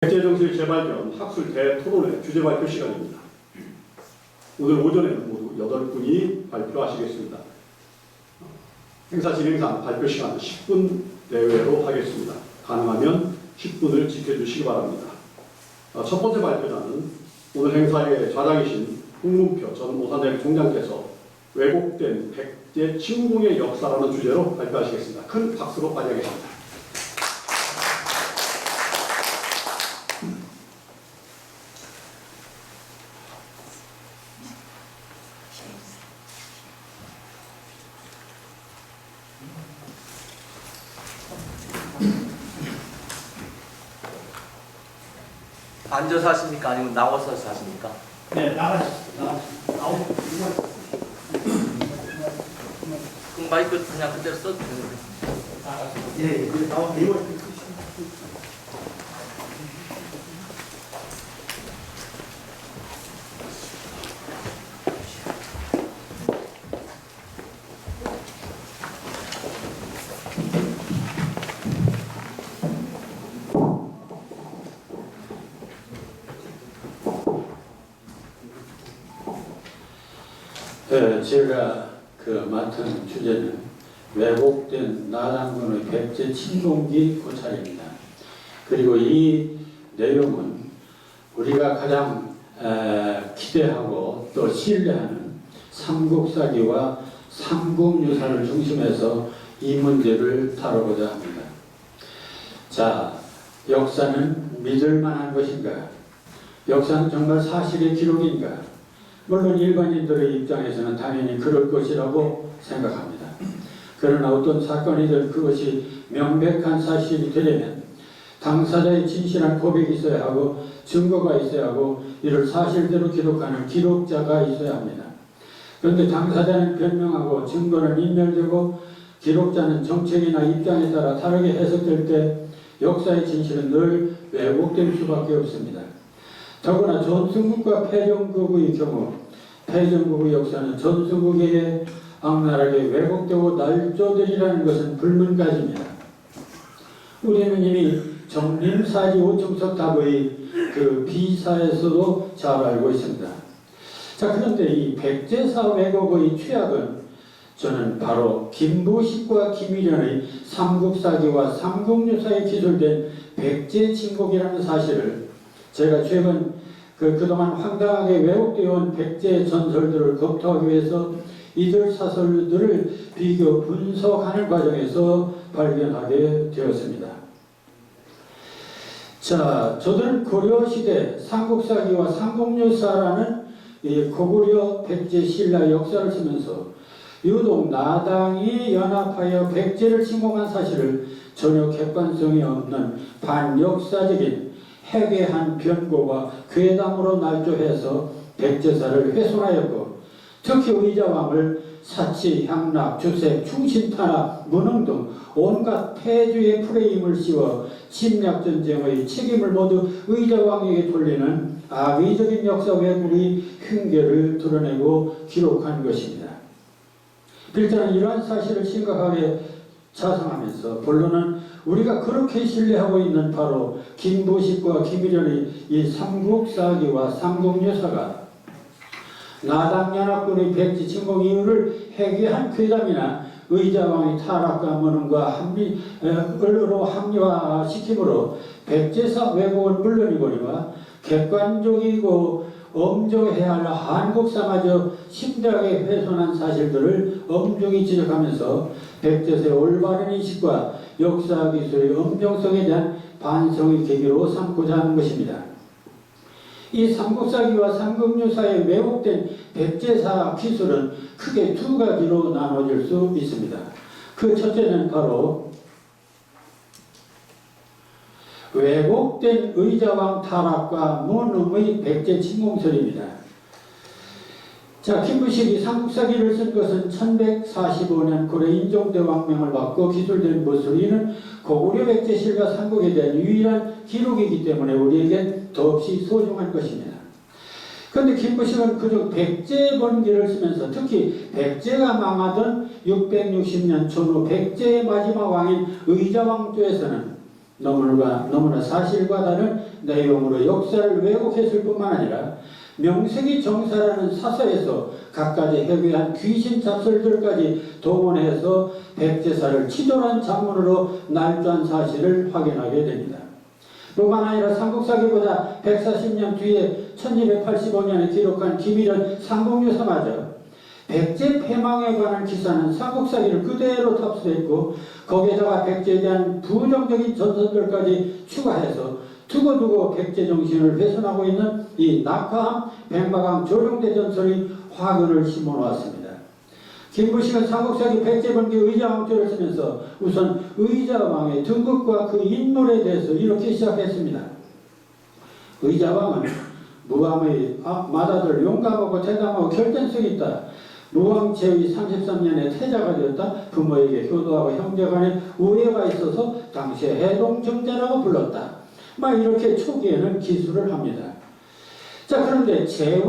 백제정실 재발견 학술 대토론회 주제 발표 시간입니다. 오늘 오전에는 모두 8분이 발표하시겠습니다. 행사 진행상 발표 시간 10분 내외로 하겠습니다. 가능하면 10분을 지켜주시기 바랍니다. 첫 번째 발표자는 오늘 행사의 좌장이신 홍문표 전 오산대학 총장께서 왜곡된 백제 침공의 역사라는 주제로 발표하시겠습니다. 큰 박수로 맞이하겠습니다. 앉아서 하십니까? 아니면 나와서 하십니까? 네, 나오고. 그럼 마이크 그냥 그대로 써도 되는데. 예, 나오고. 제가 맡은 주제는 왜곡된 나당군의 백제 침공기 고찰입니다. 그리고 이 내용은 우리가 가장 기대하고 또 신뢰하는 삼국사기와 삼국유사를 중심해서 이 문제를 다루고자 합니다. 자, 역사는 믿을 만한 것인가? 역사는 정말 사실의 기록인가? 물론 일반인들의 입장에서는 당연히 그럴 것이라고 생각합니다. 그러나 어떤 사건이든 그것이 명백한 사실이 되려면 당사자의 진실한 고백이 있어야 하고 증거가 있어야 하고 이를 사실대로 기록하는 기록자가 있어야 합니다. 그런데 당사자는 변명하고 증거는 인멸되고 기록자는 정책이나 입장에 따라 다르게 해석될 때 역사의 진실은 늘 왜곡될 수밖에 없습니다. 더구나 전승국과 패전국의 경우 패전국의 역사는 전승국에게 악랄하게 왜곡되고 날조되리라는 것은 불문가지입니다. 우리는 이미 정림사지 오청석 답의 그 비사에서도 잘 알고 있습니다. 자, 그런데 이 백제사 왜곡의 취약은 저는 바로 김부식과 김일현의 삼국사기와 삼국유사에 기술된 백제침공이라는 사실을 제가 최근 그동안 황당하게 왜곡되어 온 백제 전설들을 검토하기 위해서 이들 사설들을 비교 분석하는 과정에서 발견하게 되었습니다. 자, 저들은 고려시대 삼국사기와 삼국유사라는 이 고구려 백제 신라 역사를 쓰면서 유독 나당이 연합하여 백제를 침공한 사실을 전혀 객관성이 없는 반역사적인 해괴한 변고와 괴담으로 날조해서 백제사를 훼손하였고 특히 의자왕을 사치, 향락, 주색, 충신탄압, 무능 등 온갖 폐주의 프레임을 씌워 침략전쟁의 책임을 모두 의자왕에게 돌리는 악의적인 역사 왜곡의 흉계를 드러내고 기록한 것입니다. 필자는 이러한 사실을 심각하게 자성하면서 본론은 우리가 그렇게 신뢰하고 있는 바로 김부식과 김일현의 이 삼국사기와 삼국유사가 나당연합군의 백제 침공 이유를 해괴한 괴담이나 의자왕의 타락과 무능과 언어로 합리화시킴으로 백제사 왜곡은 물론이거니와 객관적이고 엄정해야 할 한국사마저 심대하게 훼손한 사실들을 엄중히 지적하면서 백제사의 올바른 인식과 역사 기술의 엄정성에 대한 반성의 계기로 삼고자 하는 것입니다. 이 삼국사기와 삼국유사에 왜곡된 백제사 기술은 크게 두 가지로 나눠질 수 있습니다. 그 첫째는 바로 왜곡된 의자왕 타락과 무능의 백제 침공설입니다. 자, 김부식이 삼국사기를 쓴 것은 1145년 고려 인종대왕명을 받고 기술된 것으로 이는 고구려 백제 신라 삼국에 대한 유일한 기록이기 때문에 우리에겐 더없이 소중한 것입니다. 그런데 김부식은 그저 백제 번기를 쓰면서 특히 백제가 망하던 660년 전후 백제의 마지막 왕인 의자왕조에서는 너무나 사실과 다른 내용으로 역사를 왜곡했을 뿐만 아니라 명색이 정사라는 사서에서 갖가지 해괴한 귀신 잡설들까지 동원해서 백제사를 치졸한 작문으로 날조한 사실을 확인하게 됩니다. 뿐만 아니라 삼국사기보다 140년 뒤에 1285년에 기록한 김일현 삼국유사마저 백제 패망에 관한 기사는 삼국사기를 그대로 탑수했고 거기에다가 백제에 대한 부정적인 전설들까지 추가해서 두고두고 백제 정신을 훼손하고 있는 이 낙화암 백마강 조룡대 전설의 화근을 심어놓았습니다. 김부식은 삼국사기 백제번개 의자왕조를 쓰면서 우선 의자왕의 등극과 그 인물에 대해서 이렇게 시작했습니다. 의자왕은 무왕의 맏아들 용감하고 대담하고 결단성이 있다. 무왕제의 33년에 태자가 되었다. 부모에게 효도하고 형제간에 우애가 있어서 당시에 해동정자라고 불렀다. 막 이렇게 초기에는 기술을 합니다. 자, 그런데 제의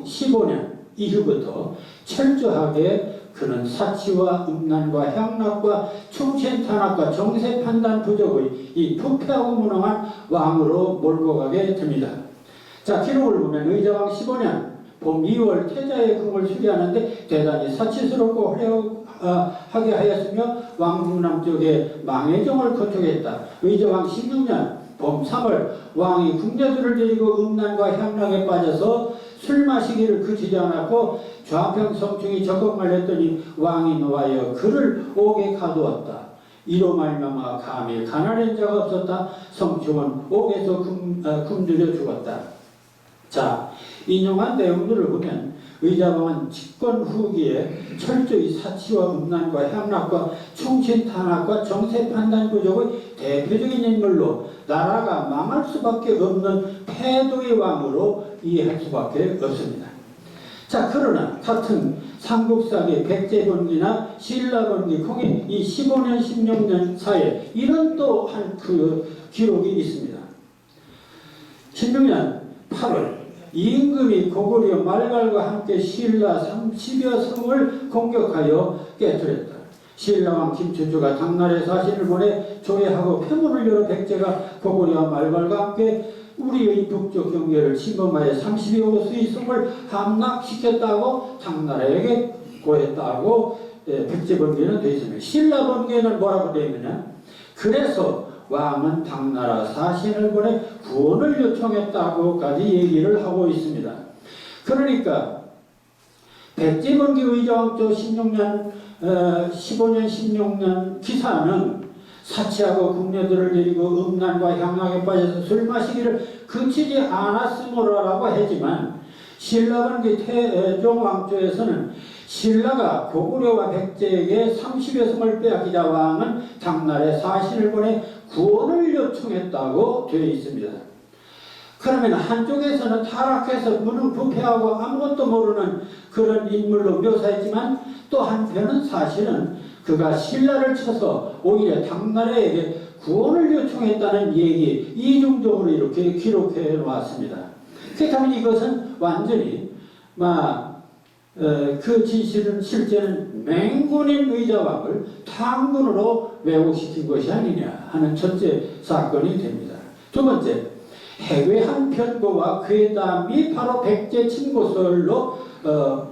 15년 이후부터 철저하게 그는 사치와 음란과 향락과 충신탄압과 정세판단 부족의 이 부패하고 무능한 왕으로 몰고 가게 됩니다. 자, 기록을 보면 의자왕 15년 봄 2월 태자의 궁을 수리하는데 대단히 사치스럽고 화려하게 하였으며 왕궁 남쪽에 망해정을 거촉했다. 의자왕 16년 봄 3월 왕이 궁녀들을 데리고 음란과 향락에 빠져서 술 마시기를 그치지 않았고 좌평 성충이 적응을 했더니 왕이 노하여 그를 옥에 가두었다. 이로 말미암아 감히 가난한 자가 없었다. 성충은 옥에서 굶주려 죽었다. 자, 인용한 내용들을 보면 의자왕은 집권 후기에 철저히 사치와 음란과 향락과 충신탄압과 정세판단 부족의 대표적인 인물로 나라가 망할 수밖에 없는 패도의 왕으로 이해할 수밖에 없습니다. 자, 그러나 같은 삼국사기 백제번기나 신라번기 콩이 이 15년 16년 사이에 이런 또 한 그 기록이 있습니다. 16년 8월 임금이 고구려 말갈과 함께 신라 30여 성을 공격하여 깨뜨렸다. 신라왕 김춘추가 당나라에 사신을 보내 조회하고 패문을 열어 백제가 고구려와 말갈과 함께 우리의 북쪽 경계를 침범하여 30여 수의 성을 함락시켰다고 당나라에게 고했다고 백제번개는 되어 있습니다. 신라번개는 뭐라고 되어 있느냐? 그래서 왕은 당나라 사신을 보내 구원을 요청했다고까지 얘기를 하고 있습니다. 그러니까 백제번개 의자왕조 15년 16년 기사는 사치하고 궁녀들을 데리고 음란과 향락에 빠져서 술 마시기를 그치지 않았으므로라고 하지만 신라번개 태종왕조에서는 신라가 고구려와 백제에게 30여 성을 빼앗기자 왕은 당나라에 사신을 보내 구원을 요청했다고 되어 있습니다. 그러면 한쪽에서는 타락해서 무능부패하고 아무것도 모르는 그런 인물로 묘사했지만 또 한편은 사실은 그가 신라를 쳐서 오히려 당나라에게 구원을 요청했다는 얘기 이중적으로 이렇게 기록해 놓았습니다. 그렇다면 이것은 완전히 그 진실은 실제는 맹군인 의자왕을 탄군으로 왜곡시킨 것이 아니냐 하는 첫째 사건이 됩니다. 두 번째, 해괴한 편고와 괴담이 바로 백제 친고설로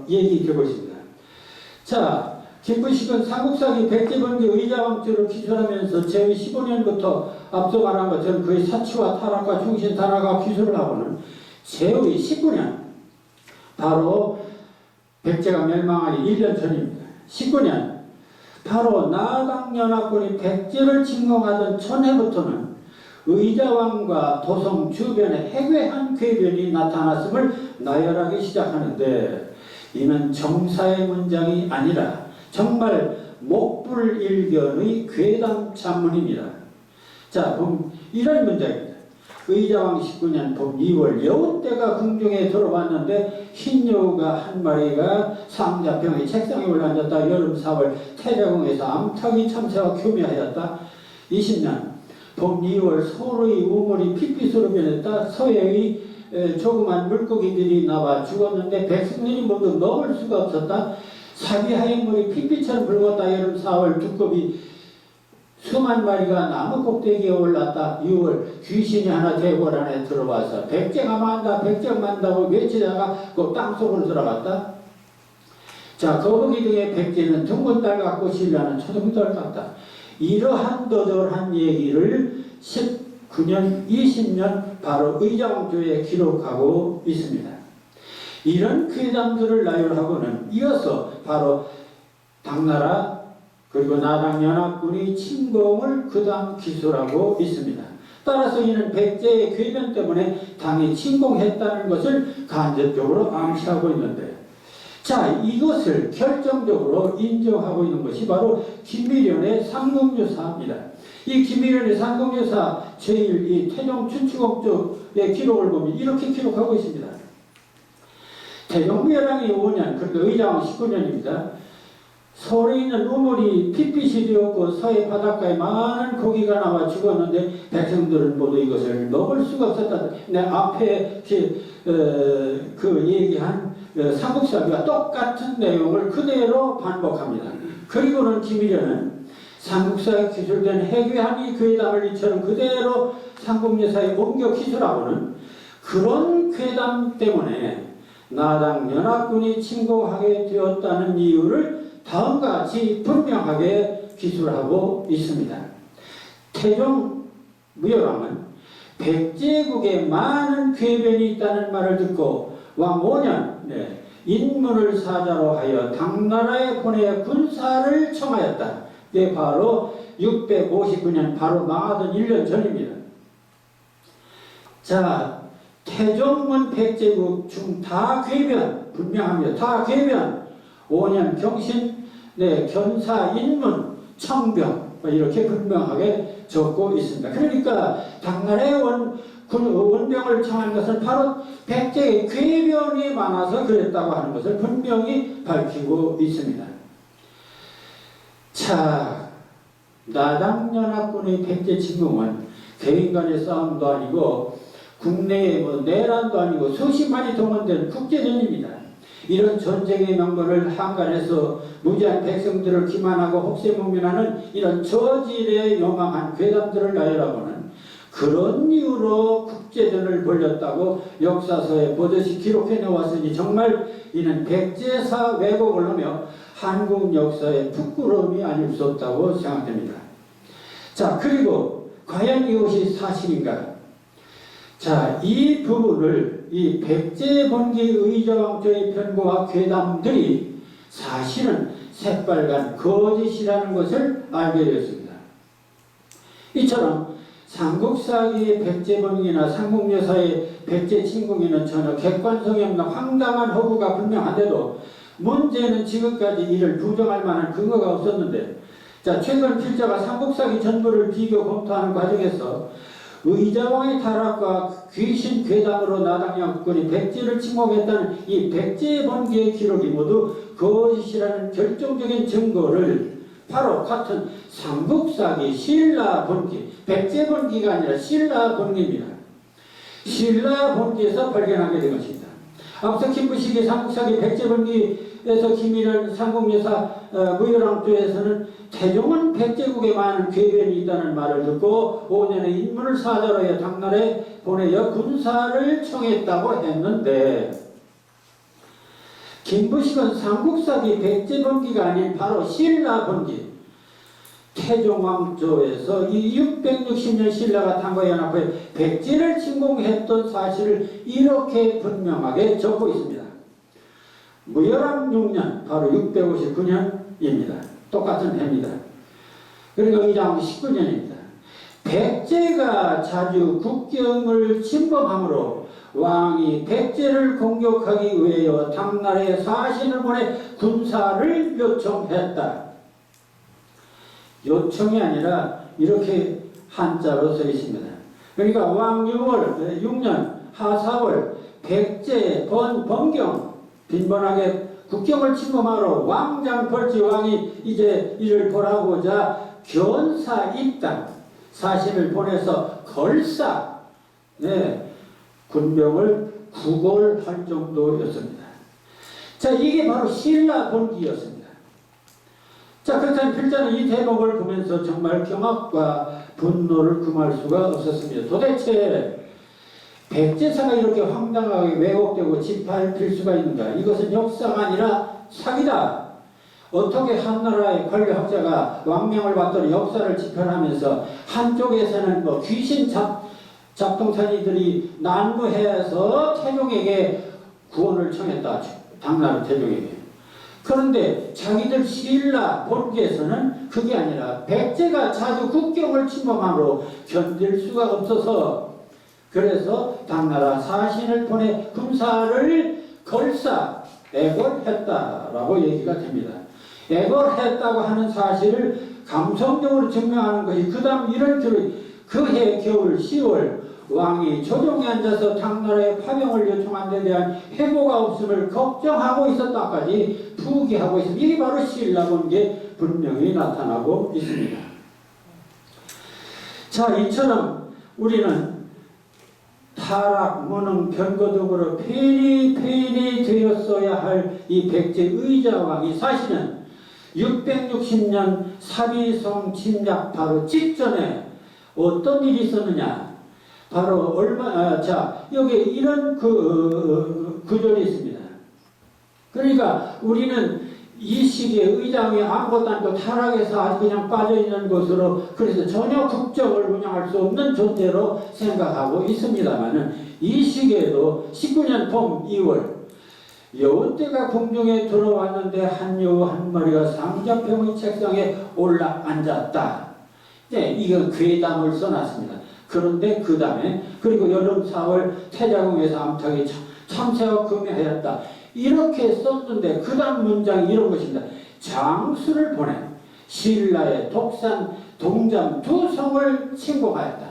얘기되고 있습니다. 자, 김부식은 삼국사기 백제번개 의자왕조를 기술하면서 제위 15년부터 앞서 말한 것처럼 그의 사치와 타락과 충신탄압과 기술을 하고는 제위 19년 바로 백제가 멸망하기 1년 전입니다. 19년 바로 나당연합군이 백제를 침공하던 전해부터는 의자왕과 도성 주변에 해괴한 궤변이 나타났음을 나열하기 시작하는데 이는 정사의 문장이 아니라 정말 목불일견의 괴담 찬문입니다. 자, 그럼 이런 문장입니다. 의자왕 19년 봄 2월 여우떼가 궁중에 들어왔는데 흰 여우가 한 마리가 상자병의 책상에 올라앉았다. 여름 4월 태자궁에서 암탉이 참새와 교미하였다. 20년 봄 2월 서로의 우물이 핏빛으로 변했다. 서해의 조그만 물고기들이 나와 죽었는데 백성들이 모두 먹을 수가 없었다. 사비하얀 물이 핏빛처럼 붉었다. 여름 4월 두꺼비 수만 마리가 나무 꼭대기에 올랐다. 6월 귀신이 하나 대궐 안에 들어와서 백제가 만다 백제가 만다고 외치다가 그 땅속으로 들어갔다. 자, 거북이 등의 백제는 둥근 딸 같고 신라는 초등딸 같다. 이러한 도돌한 얘기를 19년 20년 바로 의자왕조에 기록하고 있습니다. 이런 괴담들을 나열하고는 이어서 바로 당나라 그리고 나당연합군이 침공을 그 다음 기술하고 있습니다. 따라서 이는 백제의 궤변 때문에 당이 침공했다는 것을 간접적으로 암시하고 있는데, 자, 이것을 결정적으로 인정하고 있는 것이 바로 김미련의 삼국유사입니다. 이 김미련의 삼국유사 제1 태종 춘추공 쪽의 기록을 보면 이렇게 기록하고 있습니다. 태종무열왕이 5년, 그러니까 의자왕 19년입니다. 서울에 있는 우물이 핏빛이 되었고 서해 바닷가에 많은 고기가 나와 죽었는데 백성들은 모두 이것을 먹을 수가 없었다. 내 앞에 그 얘기한 삼국사기와 똑같은 내용을 그대로 반복합니다. 그리고는 김일현은 삼국사에 기술된 해괴함이 괴담을 이처럼 그대로 삼국유사에 옮겨 기술하고는 그런 괴담 때문에 나당 연합군이 침공하게 되었다는 이유를 다음과 같이 분명하게 기술하고 있습니다. 태종 무열왕은 백제국에 많은 궤변이 있다는 말을 듣고 왕 5년 인문을 사자로 하여 당나라에 보내 군사를 청하였다. 이게 바로 659년 바로 망하던 1년 전입니다. 자, 태종문 백제국 중 다 궤변 분명합니다. 다 궤변 5년 경신 견사 인문 청병 이렇게 분명하게 적고 있습니다. 그러니까 당나라의 원병을 청한 것은 바로 백제의 궤변이 많아서 그랬다고 하는 것을 분명히 밝히고 있습니다. 자, 나당연합군의 백제 침공은 개인 간의 싸움도 아니고 국내의 내란도 아니고 수십만이 동원된 국제전입니다. 이런 전쟁의 명분을 한간에서 무지한 백성들을 기만하고 혹세무민하는 이런 저질에 요망한 괴담들을 나열하고는 그런 이유로 국제전을 벌였다고 역사서에 보듯이 기록해 놓았으니 정말 이는 백제사 왜곡을 하며 한국 역사의 부끄러움이 아닐 수 없다고 생각됩니다. 자, 그리고 과연 이것이 사실인가? 자, 이 부분을 이 백제번기 의자왕조의 편고와 괴담들이 사실은 새빨간 거짓이라는 것을 알게 되었습니다. 이처럼 삼국사기의 백제번기나 삼국여사의 백제침공에는 전혀 객관성이 없는 황당한 허구가 분명한데도 문제는 지금까지 이를 부정할 만한 근거가 없었는데, 자, 최근 필자가 삼국사기 전부를 비교 검토하는 과정에서 의자왕의 타락과 귀신 괴담으로 나당연합군이 백제를 침공했다는 이 백제번기의 기록이 모두 거짓이라는 결정적인 증거를 바로 같은 삼국사기 신라번기, 백제번기가 아니라 신라번기입니다. 신라번기에서 발견하게 된 것입니다. 앞서 김부식이 삼국사기 백제번기에서 김일현 삼국여사 무열왕조에서는 태종은 백제국에 많은 궤변이 있다는 말을 듣고 5년의 인문을 사자로 해 당나라에 보내어 군사를 청했다고 했는데, 김부식은 삼국사기 백제번기가 아닌 바로 신라번기, 태종왕조에서 이 660년 신라가 당과 연합해 백제를 침공했던 사실을 이렇게 분명하게 적고 있습니다. 무열왕 6년 바로 659년입니다. 똑같은 해입니다. 그러니까 의자왕 19년입니다. 백제가 자주 국경을 침범함으로 왕이 백제를 공격하기 위하여 당나라에 사신을 보내 군사를 요청했다. 요청이 아니라 이렇게 한자로 써 있습니다. 그러니까 왕 6월 6년 하사월 백제 번경 빈번하게 국경을 침범하러 왕장 벌지 왕이 이제 이를 보라고자 견사 입당 사신을 보내서 걸사 군병을 구걸할 정도였습니다. 자, 이게 바로 신라번기였습니다. 자, 그렇다면 필자는 이 대목을 보면서 정말 경악과 분노를 금할 수가 없었습니다. 도대체 백제사가 이렇게 황당하게 왜곡되고 짓밟힐 수가 있는가? 이것은 역사가 아니라 사기다. 어떻게 한나라의 관료학자가 왕명을 받더니 역사를 집필하면서 한쪽에서는 뭐 귀신 잡동사니들이 난무해서 태종에게 구원을 청했다. 당나라 태종에게. 그런데 자기들 신라 본계에서는 그게 아니라 백제가 자주 국경을 침범함으로 견딜 수가 없어서 그래서 당나라 사신을 보내 금사를 걸사 애걸했다라고 얘기가 됩니다. 애걸했다고 하는 사실을 감성적으로 증명하는 것이 그 다음 이런 그해 겨울 10월 왕이 조정에 앉아서 당나라의 파병을 요청한 데 대한 해보가 없음을 걱정하고 있었다까지 부기하고 있습니다. 이게 바로 신라본게 분명히 나타나고 있습니다. 자, 이처럼 우리는 타락, 무능, 변거 등으로 폐리 되었어야 할 이 백제 의자왕이 사실은 660년 사비성 침략 바로 직전에 어떤 일이 있었느냐? 바로 자, 여기 이런 구절이 있습니다. 그러니까 우리는 이 시기에 의장이 아무것도 아니고 타락해서 아주 그냥 빠져있는 것으로 그래서 전혀 국정을 운영할 수 없는 존재로 생각하고 있습니다만은 이 시기에도 19년 봄 2월 여우떼가 궁중에 들어왔는데 한 여우 한 마리가 상자평의 책상에 올라 앉았다. 네, 이건 괴담을 써놨습니다. 그런데 그 다음에 그리고 여름 4월 태자궁에서 암탉이 참새와 금해하였다. 이렇게 썼는데 그 다음 문장이 이런 것입니다. 장수를 보내 신라의 독산 동잠 2성을 침공하였다.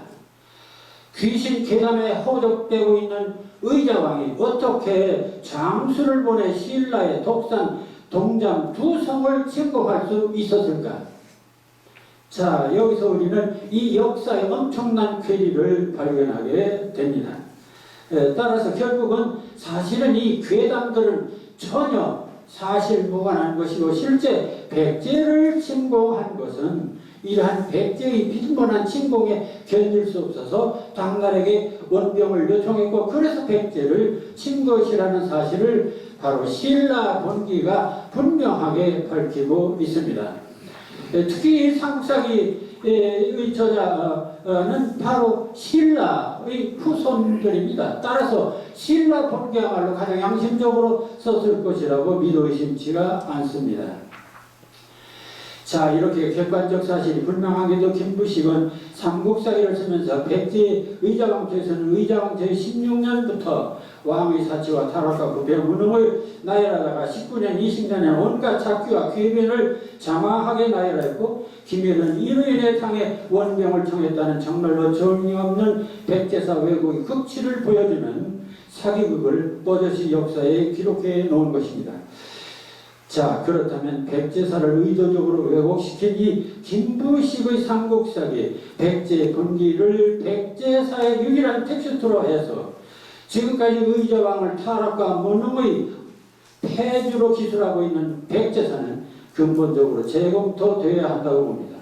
귀신 괴담에 허덕되고 있는 의자왕이 어떻게 장수를 보내 신라의 독산 동잠 2성을 침공할 수 있었을까? 자, 여기서 우리는 이 역사의 엄청난 괴리를 발견하게 됩니다. 따라서 결국은 사실은 이 괴담들은 전혀 사실 무관한 것이고 실제 백제를 침공한 것은 이러한 백제의 빈번한 침공에 견딜 수 없어서 당나라에게 원병을 요청했고 그래서 백제를 친 것이라는 사실을 바로 신라 본기가 분명하게 밝히고 있습니다. 특히 삼국사기의 저자는 바로 신라의 후손들입니다. 따라서 신라 본기야말로 가장 양심적으로 썼을 것이라고 믿어 의심치가 않습니다. 자, 이렇게 객관적 사실이 분명하게도 김부식은 삼국사기를 쓰면서 백제 의자왕조에서는 의자왕 제16년부터 왕의 사치와 타락과 부패 무능을 나열하다가 19년 20년에 온갖 작규와 궤변을 장황하게 나열했고 김일은 이로 인해 당에 원병을 청했다는 정말로 정의없는 백제사 왜곡의 극치를 보여주는 사기극을 뻗어시 역사에 기록해 놓은 것입니다. 자, 그렇다면 백제사를 의도적으로 왜곡시킨 이 김부식의 삼국사기 백제 분기를 백제사의 유일한 텍스트로 해서 지금까지 의자왕을 타락과 무능의 폐주로 기술하고 있는 백제사는 근본적으로 재검토되어야 한다고 봅니다.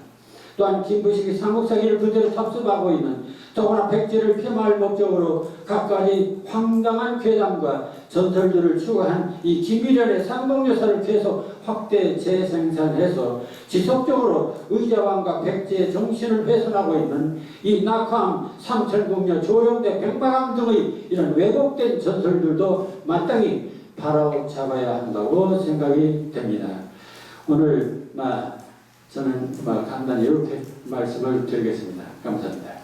또한 김부식이 삼국사기를 그대로 탑습하고 있는 더구나 백제를 폄하할 목적으로 갖가지 황당한 괴담과 전설들을 추구한 이 김일현의 삼국여사를 계속 확대 재생산해서 지속적으로 의자왕과 백제의 정신을 훼손하고 있는 이 낙황, 삼천궁녀, 조용대, 백마강 등의 이런 왜곡된 전설들도 마땅히 바로잡아야 한다고 생각이 됩니다. 오늘 저는 간단히 이렇게 말씀을 드리겠습니다. 감사합니다.